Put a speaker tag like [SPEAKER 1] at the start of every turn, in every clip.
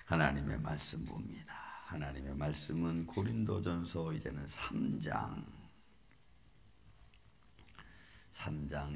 [SPEAKER 1] 하나님의 말씀 봅니다. 하나님의 말씀은 고린도전서 이제는 3장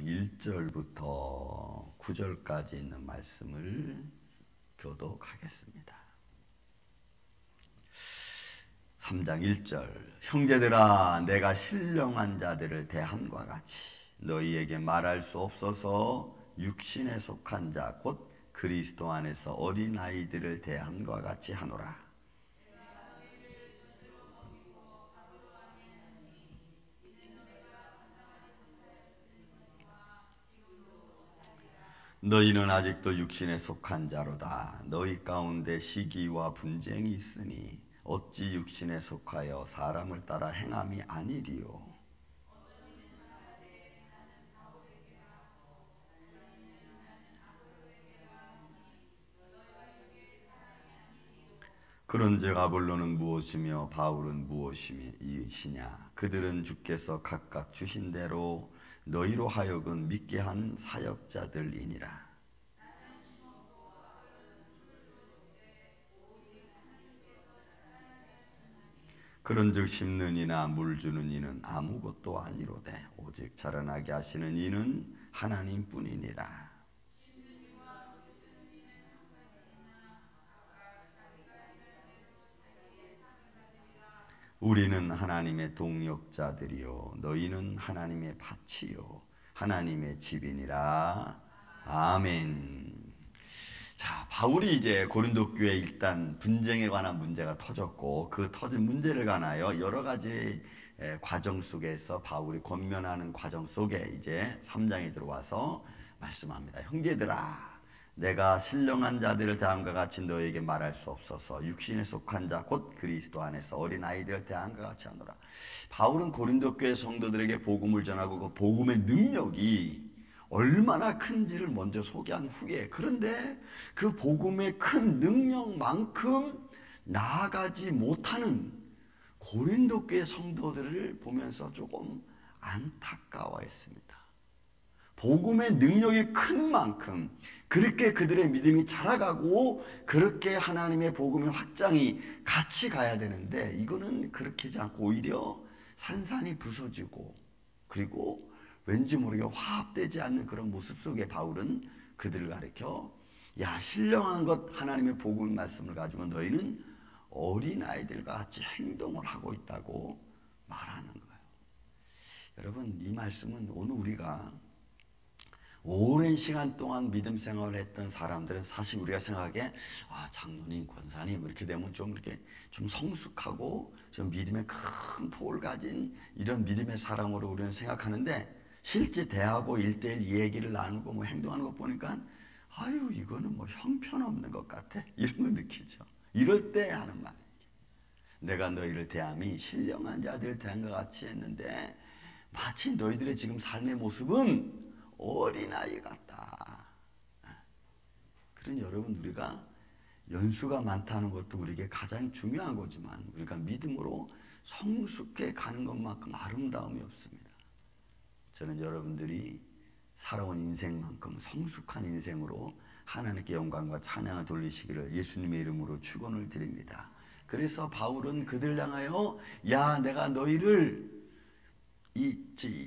[SPEAKER 1] 1절부터 9절까지 있는 말씀을 교독하겠습니다. 3장 1절 형제들아 내가 신령한 자들을 대함과 같이 너희에게 말할 수 없어서 육신에 속한 자 곧 그리스도 안에서 어린아이들을 대함과 같이 하노라. 너희는 아직도 육신에 속한 자로다. 너희 가운데 시기와 분쟁이 있으니 어찌 육신에 속하여 사람을 따라 행함이 아니리요. 그런즉 아볼로는 무엇이며 바울은 무엇이냐? 그들은 주께서 각각 주신 대로 너희로 하여금 믿게 한 사역자들이니라. 그런즉 심는 이나 물 주는 이는 아무것도 아니로되 오직 자라나게 하시는 이는 하나님뿐이니라. 우리는 하나님의 동역자들이요 너희는 하나님의 밭이요 하나님의 집이니라. 아멘. 자, 바울이 이제 고린도 교회에 일단 분쟁에 관한 문제가 터졌고 그 터진 문제를 관하여 여러 가지 과정 속에서 바울이 권면하는 과정 속에 이제 3장에 들어와서 말씀합니다. 형제들아 내가 신령한 자들을 대함과 같이 너에게 말할 수 없어서 육신에 속한 자 곧 그리스도 안에서 어린아이들을 대함과 같이 하노라. 바울은 고린도 교회 성도들에게 복음을 전하고 그 복음의 능력이 얼마나 큰지를 먼저 소개한 후에 그런데 그 복음의 큰 능력만큼 나아가지 못하는 고린도 교회 성도들을 보면서 조금 안타까워했습니다. 복음의 능력이 큰 만큼 그렇게 그들의 믿음이 자라가고 그렇게 하나님의 복음의 확장이 같이 가야 되는데 이거는 그렇게 하지 않고 오히려 산산이 부서지고 그리고 왠지 모르게 화합되지 않는 그런 모습 속에 바울은 그들을 가리켜 야 신령한 것 하나님의 복음 말씀을 가지고 너희는 어린아이들과 같이 행동을 하고 있다고 말하는 거예요. 여러분 이 말씀은 오늘 우리가 오랜 시간 동안 믿음 생활을 했던 사람들은 사실 우리가 생각하기에 장로님, 권사님 이렇게 되면 좀 이렇게 좀 성숙하고 좀 믿음의 큰 폭을 가진 이런 믿음의 사람으로 우리는 생각하는데 실제 대하고 1대1 얘기를 나누고 뭐 행동하는 거 보니까 아유 이거는 뭐 형편없는 것 같아 이런 거 느끼죠. 이럴 때 하는 말 내가 너희를 대함이 신령한 자들을 대한 것 같이 했는데 마치 너희들의 지금 삶의 모습은 어린아이 같다. 그런 여러분 우리가 연수가 많다는 것도 우리에게 가장 중요한 거지만 우리가 믿음으로 성숙해 가는 것만큼 아름다움이 없습니다. 저는 여러분들이 살아온 인생만큼 성숙한 인생으로 하나님께 영광과 찬양을 돌리시기를 예수님의 이름으로 축원을 드립니다. 그래서 바울은 그들을 향하여 야 내가 너희를 이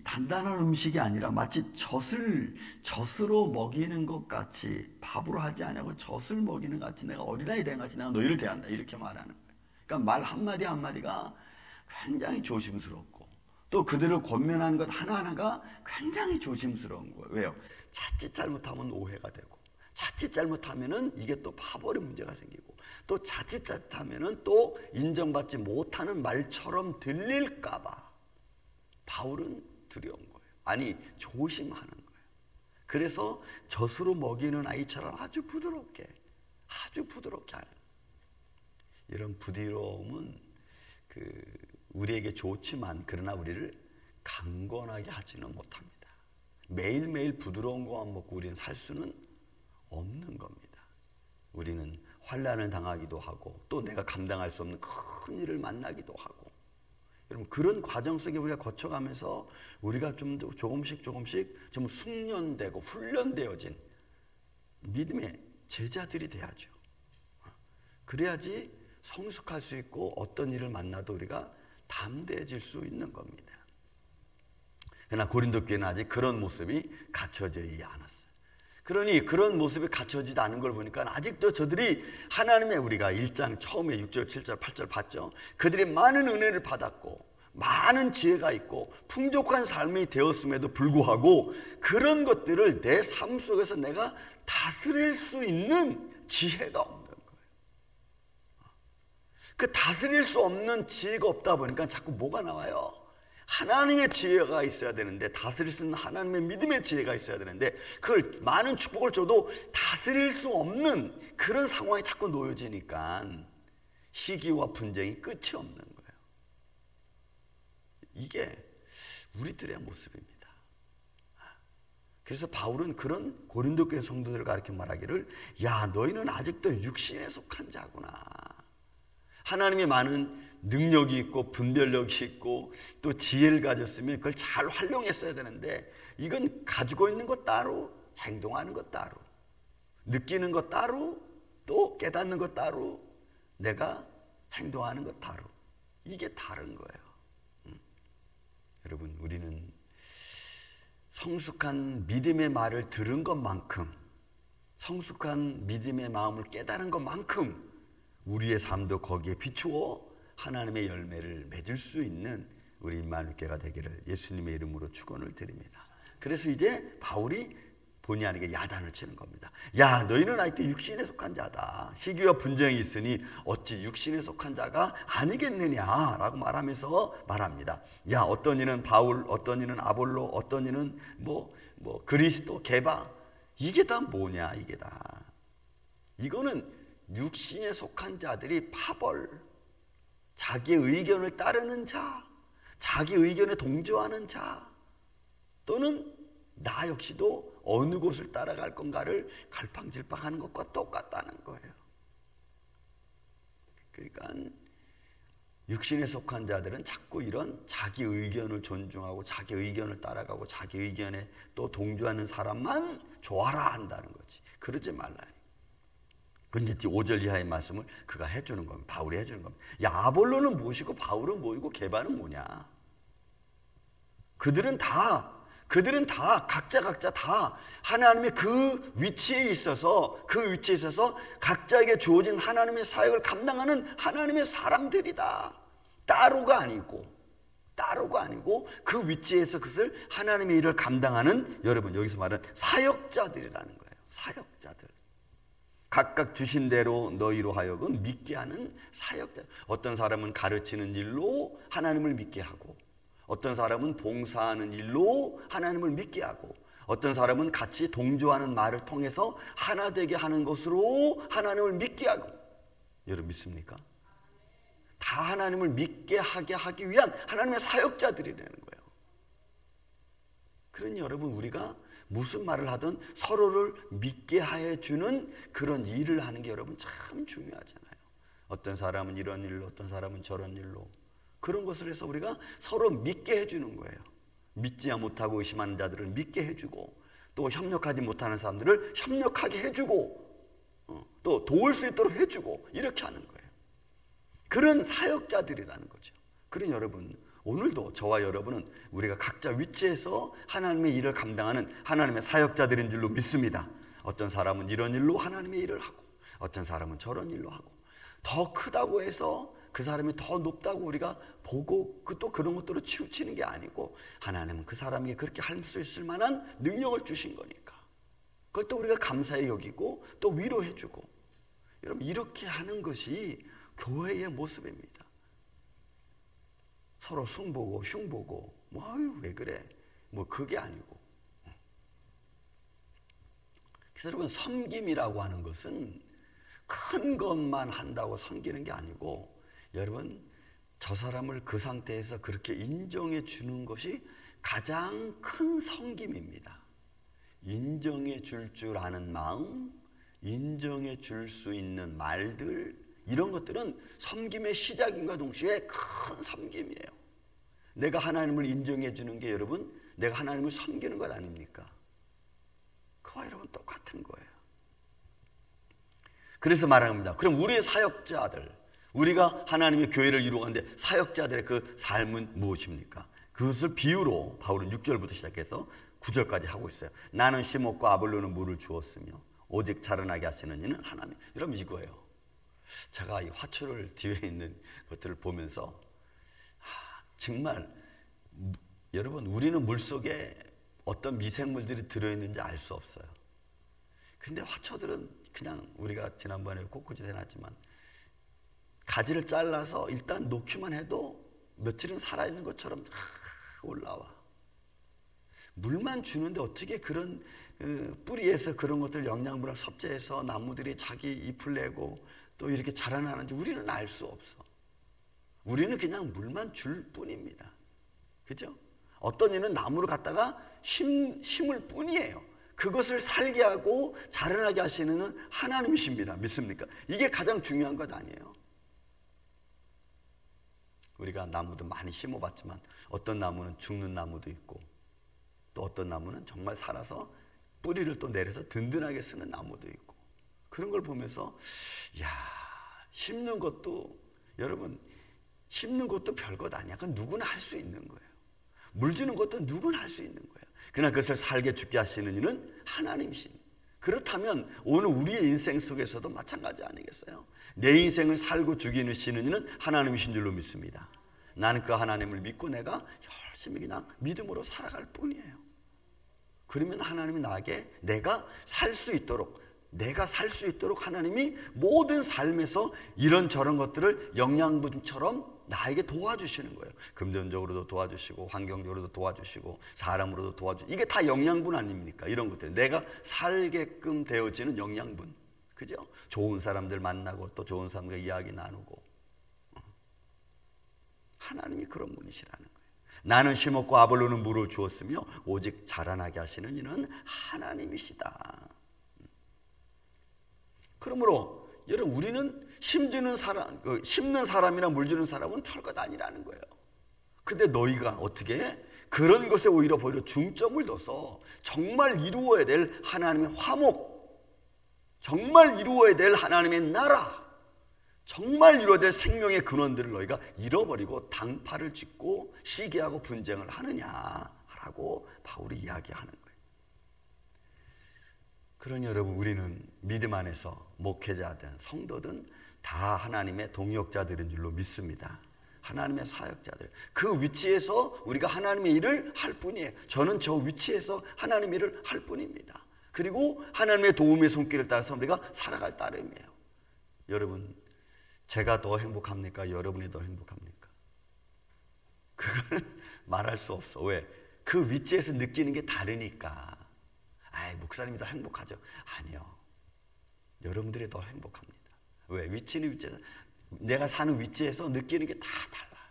[SPEAKER 1] 단단한 음식이 아니라 마치 젖으로 먹이는 것 같이 밥으로 하지 않고 젖을 먹이는 것 같이 내가 어린아이 된 같이 내가 너희를 대한다 이렇게 말하는 거예요. 그러니까 말 한마디 한마디가 굉장히 조심스럽고 또 그들을 권면하는 것 하나하나가 굉장히 조심스러운 거예요. 왜요? 자칫 잘못하면 오해가 되고 자칫 잘못하면은 이게 또 파벌의 문제가 생기고 또 자칫 잘못하면은 또 인정받지 못하는 말처럼 들릴까 봐 바울은 두려운 거예요. 아니 조심하는 거예요. 그래서 젖으로 먹이는 아이처럼 아주 부드럽게 하는 이런 부드러움은 우리에게 좋지만 그러나 우리를 강건하게 하지는 못합니다. 매일매일 부드러운 것만 먹고 우리는 살 수는 없는 겁니다. 우리는 환난을 당하기도 하고 또 내가 감당할 수 없는 큰 일을 만나기도 하고 여러분 그런 과정 속에 우리가 거쳐가면서 우리가 좀 조금씩 좀 숙련되고 훈련되어진 믿음의 제자들이 돼야죠. 그래야지 성숙할 수 있고 어떤 일을 만나도 우리가 담대해질 수 있는 겁니다. 그러나 고린도 교회는 아직 그런 모습이 갖춰지지 않았어요. 그러니 그런 모습이 갖춰지지 않은 걸 보니까 아직도 저들이 하나님의, 우리가 1장 처음에 6절, 7절, 8절 봤죠. 그들이 많은 은혜를 받았고 많은 지혜가 있고 풍족한 삶이 되었음에도 불구하고 그런 것들을 내 삶 속에서 내가 다스릴 수 있는 지혜가 없는 거예요. 그 다스릴 수 없는 지혜가 없다 보니까 자꾸 뭐가 나와요? 하나님의 지혜가 있어야 되는데, 다스릴 수 있는 하나님의 믿음의 지혜가 있어야 되는데, 그걸 많은 축복을 줘도 다스릴 수 없는 그런 상황이 자꾸 놓여지니까 시기와 분쟁이 끝이 없는 거예요. 이게 우리들의 모습입니다. 그래서 바울은 그런 고린도 교회 성도들을 가르쳐 말하기를, 야, 너희는 아직도 육신에 속한 자구나. 하나님이 많은 능력이 있고 분별력이 있고 또 지혜를 가졌으면 그걸 잘 활용했어야 되는데, 이건 가지고 있는 것 따로, 행동하는 것 따로, 느끼는 것 따로, 또 깨닫는 것 따로, 내가 행동하는 것 따로, 이게 다른 거예요. 여러분, 우리는 성숙한 믿음의 말을 들은 것만큼, 성숙한 믿음의 마음을 깨달은 것만큼 우리의 삶도 거기에 비추어 하나님의 열매를 맺을 수 있는 우리 임마누엘교회가 되기를 예수님의 이름으로 축원을 드립니다. 그래서 이제 바울이 본의 아니게 야단을 치는 겁니다. 야, 너희는 아직도 육신에 속한 자다. 시기와 분쟁이 있으니 어찌 육신에 속한 자가 아니겠느냐라고 말합니다. 야, 어떤 이는 바울, 어떤 이는 아볼로, 어떤 이는 뭐 그리스도, 게바, 이게 다 뭐냐, 이게 다. 이거는 육신에 속한 자들이 파벌, 자기의 의견을 따르는 자, 자기 의견에 동조하는 자, 또는 나 역시도 어느 곳을 따라갈 건가를 갈팡질팡하는 것과 똑같다는 거예요. 그러니까 육신에 속한 자들은 자꾸 이런 자기 의견을 존중하고 자기 의견을 따라가고 자기 의견에 또 동조하는 사람만 좋아라 한다는 거지. 그러지 말라요. 근데 5절 이하의 말씀을 그가 해주는 겁니다. 바울이 해주는 겁니다. 야, 아볼로는 무엇이고 바울은 뭐이고 게바는 뭐냐? 그들은 다 각자 다 하나님의 그 위치에 있어서 각자에게 주어진 하나님의 사역을 감당하는 하나님의 사람들이다. 따로가 아니고 그 위치에서 그것을 하나님의 일을 감당하는, 여러분 여기서 말하는 사역자들이라는 거예요. 사역자들. 각각 주신 대로 너희로 하여금 믿게 하는 사역자. 어떤 사람은 가르치는 일로 하나님을 믿게 하고, 어떤 사람은 봉사하는 일로 하나님을 믿게 하고, 어떤 사람은 같이 동조하는 말을 통해서 하나 되게 하는 것으로 하나님을 믿게 하고. 여러분 믿습니까? 다 하나님을 믿게 하게 하기 위한 하나님의 사역자들이라는 거예요. 그러니 여러분, 우리가 무슨 말을 하든 서로를 믿게 해주는 그런 일을 하는 게 여러분 참 중요하잖아요. 어떤 사람은 이런 일로, 어떤 사람은 저런 일로, 그런 것을 해서 우리가 서로 믿게 해주는 거예요. 믿지 못하고 의심하는 자들을 믿게 해주고, 또 협력하지 못하는 사람들을 협력하게 해주고, 또 도울 수 있도록 해주고, 이렇게 하는 거예요. 그런 사역자들이라는 거죠. 그러니 여러분, 오늘도 저와 여러분은 우리가 각자 위치에서 하나님의 일을 감당하는 하나님의 사역자들인 줄로 믿습니다. 어떤 사람은 이런 일로 하나님의 일을 하고, 어떤 사람은 저런 일로 하고, 더 크다고 해서 그 사람이 더 높다고 우리가 보고 또 그런 것들로 치우치는 게 아니고, 하나님은 그 사람에게 그렇게 할 수 있을 만한 능력을 주신 거니까 그걸 또 우리가 감사히 여기고 또 위로해주고, 여러분 이렇게 하는 것이 교회의 모습입니다. 서로 숭보고 흉보고 아유 왜 그래, 그게 아니고. 그래서 여러분, 섬김이라고 하는 것은 큰 것만 한다고 섬기는 게 아니고, 여러분 저 사람을 그 상태에서 그렇게 인정해 주는 것이 가장 큰 섬김입니다. 인정해 줄 아는 마음, 인정해 줄 수 있는 말들, 이런 것들은 섬김의 시작인과 동시에 큰 섬김이에요. 내가 하나님을 인정해 주는 게 여러분, 내가 하나님을 섬기는 것 아닙니까? 그와 여러분 똑같은 거예요. 그래서 말합니다. 그럼 우리의 사역자들, 우리가 하나님의 교회를 이루어가는데 사역자들의 그 삶은 무엇입니까? 그것을 비유로 바울은 6절부터 시작해서 9절까지 하고 있어요. 나는 심었고 아볼로는 물을 주었으며 오직 자라나게 하시는 이는 하나님. 여러분, 이거예요. 제가 이 화초를 뒤에 있는 것들을 보면서 정말 여러분, 우리는 물속에 어떤 미생물들이 들어있는지 알 수 없어요. 근데 화초들은 그냥 우리가 지난번에 꽃꽂이 해놨지만 가지를 잘라서 일단 놓기만 해도 며칠은 살아있는 것처럼 올라와. 물만 주는데 어떻게 그런 뿌리에서 그런 것들 영양분을 섭취해서 나무들이 자기 잎을 내고 또 이렇게 자라나는지 우리는 알 수 없어. 우리는 그냥 물만 줄 뿐입니다. 그죠? 어떤 이는 나무를 갖다가 심을 뿐이에요. 그것을 살게 하고 자라나게 하시는 하나님이십니다. 믿습니까? 이게 가장 중요한 것 아니에요? 우리가 나무도 많이 심어봤지만 어떤 나무는 죽는 나무도 있고 또 어떤 나무는 정말 살아서 뿌리를 또 내려서 든든하게 쓰는 나무도 있고, 그런 걸 보면서 심는 것도, 여러분, 심는 것도 별것 아니야. 그건 누구나 할 수 있는 거예요. 물 주는 것도 누구나 할 수 있는 거예요. 그러나 그것을 살게 죽게 하시는 이는 하나님이십니다. 그렇다면 오늘 우리의 인생 속에서도 마찬가지 아니겠어요? 내 인생을 살고 죽이시는 이는 하나님이신 줄로 믿습니다. 나는 그 하나님을 믿고 내가 열심히 그냥 믿음으로 살아갈 뿐이에요. 그러면 하나님이 나에게 내가 살 수 있도록 하나님이 모든 삶에서 이런저런 것들을 영양분처럼 나에게 도와주시는 거예요. 금전적으로도 도와주시고 환경적으로도 도와주시고 사람으로도 도와주시고, 이게 다 영양분 아닙니까? 이런 것들, 내가 살게끔 되어지는 영양분. 그죠? 좋은 사람들 만나고 또 좋은 사람과 이야기 나누고, 하나님이 그런 분이시라는 거예요. 나는 심었고 아볼로는 물을 주었으며 오직 자라나게 하시는 이는 하나님이시다. 그러므로 여러분, 우리는 심는 사람이나 물 주는 사람은 별것 아니라는 거예요. 근데 너희가 어떻게 그런 것에 오히려 중점을 둬서 정말 이루어야 될 하나님의 화목, 정말 이루어야 될 하나님의 나라, 정말 이루어야 될 생명의 근원들을 너희가 잃어버리고 당파를 짓고 시기하고 분쟁을 하느냐라고 바울이 이야기하는 거예요. 그러니 여러분, 우리는 믿음 안에서 목회자든 성도든 다 하나님의 동역자들인 줄로 믿습니다. 하나님의 사역자들, 그 위치에서 우리가 하나님의 일을 할 뿐이에요. 저는 저 위치에서 하나님의 일을 할 뿐입니다. 그리고 하나님의 도움의 손길을 따라서 우리가 살아갈 따름이에요. 여러분, 제가 더 행복합니까? 여러분이 더 행복합니까? 그거는 말할 수 없어. 왜? 그 위치에서 느끼는 게 다르니까. 목사님이 더 행복하죠. 아니요, 여러분들이 더 행복합니다. 왜? 위치는 위치에서, 내가 사는 위치에서 느끼는 게 다 달라요.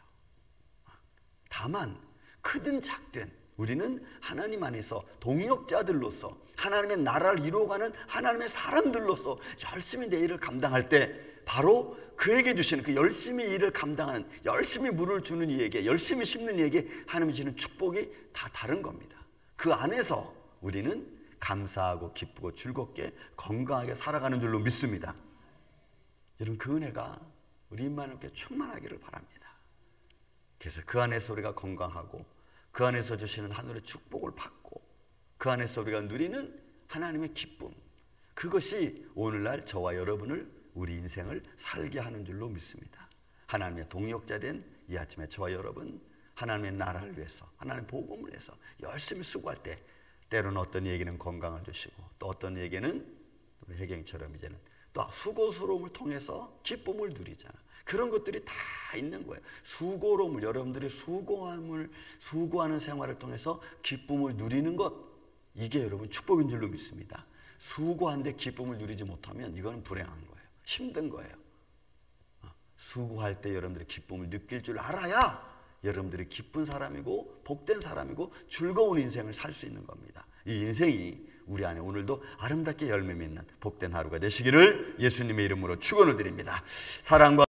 [SPEAKER 1] 다만 크든 작든 우리는 하나님 안에서 동역자들로서 하나님의 나라를 이루어가는 하나님의 사람들로서 열심히 내 일을 감당할 때 바로 그에게 주시는, 그 열심히 일을 감당하는, 열심히 물을 주는 이에게, 열심히 심는 이에게 하나님이 주시는 축복이 다 다른 겁니다. 그 안에서 우리는 감사하고 기쁘고 즐겁게 건강하게 살아가는 줄로 믿습니다. 여러분, 그 은혜가 우리 임마누엘께 충만하기를 바랍니다. 그래서 그 안에서 우리가 건강하고 그 안에서 주시는 하늘의 축복을 받고 그 안에서 우리가 누리는 하나님의 기쁨, 그것이 오늘날 저와 여러분을, 우리 인생을 살게 하는 줄로 믿습니다. 하나님의 동역자 된 이 아침에 저와 여러분, 하나님의 나라를 위해서, 하나님의 복음을 위해서 열심히 수고할 때 때로는 어떤 이에게는 건강을 주시고 또 어떤 이에게는 우리 혜경이처럼 이제는 또 수고스러움을 통해서 기쁨을 누리잖아. 그런 것들이 다 있는 거예요. 수고로움을, 여러분들이 수고하는 생활을 통해서 기쁨을 누리는 것, 이게 여러분 축복인 줄로 믿습니다. 수고하는데 기쁨을 누리지 못하면 이거는 불행한 거예요. 힘든 거예요. 수고할 때 여러분들이 기쁨을 느낄 줄 알아야 여러분들이 기쁜 사람이고 복된 사람이고 즐거운 인생을 살 수 있는 겁니다. 이 인생이 우리 안에 오늘도 아름답게 열매 맺는 복된 하루가 되시기를 예수님의 이름으로 축원을 드립니다. 사랑과